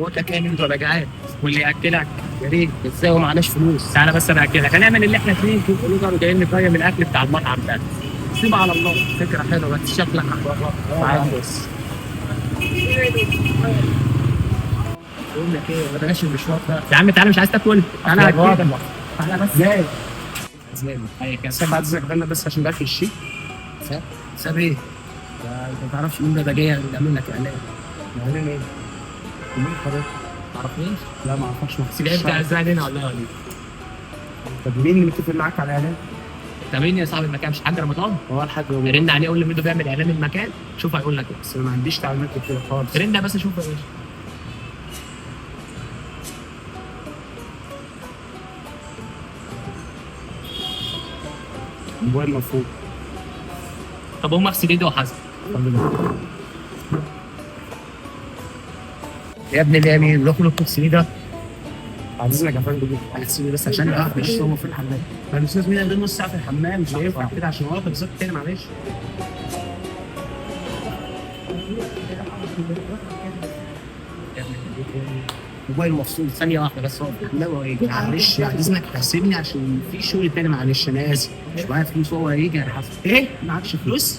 بقول لك ايه انت ولا جعان واللي ياكلك يا ريت ازاي ومعناش فلوس. تعالى بس انا اكلك، هنعمل اللي احنا فيه نشوف نقدر جايين نقيم الاكل بتاع المطعم ده. سيب على الله. فكره حلوه بس شكلك هتورط. تعالى بص. بقول لك ايه، ما بلاش المشوار ده. يا عم تعالى، مش عايز تاكل؟ تعالى هاكلك. تعالى بس. ازاي؟ ازاي؟ اي كده. سيب بعد اذنك غنى بس عشان باكل الشيء. ساب ايه؟ انت ما تعرفش مين ده جاي يعمل لك اعلان. اعلان ايه؟ مين حضرتك؟ ما تعرفنيش؟ لا ما اعرفكش. سيبها بتاع ازاي هنا ولا ايه؟ طب مين اللي متفق معاك على الاعلان؟ طب مين يا صاحب المكان؟ مش حاج رمضان؟ هو الحاج رن عليه قول له مين بيعمل اعلان المكان، شوف هيقول لك ايه. بس انا ما عنديش تعليمات كده خالص. رن بس شوف يا باشا. الموبايل مفروض. طب قوم اغسل ايدي وحاسب. يا ابني ده مين؟ روح له الكرسي ده. عايزينك يا فندم. هتسيبني بس عشان اعرف مش هو في الحمام. ما الاستاذ مين قدام نص ساعه في الحمام مش هينفع كده عشان هو بالظبط تاني معلش. موبايل مفصول ثانية واحدة بس هو في الحمام وهيجي. معلش بعد اذنك هتسيبني عشان في شغل تاني معلش انا اسف. مش معايا فلوس هو هيجي هيحاسب. ايه؟ معكش فلوس؟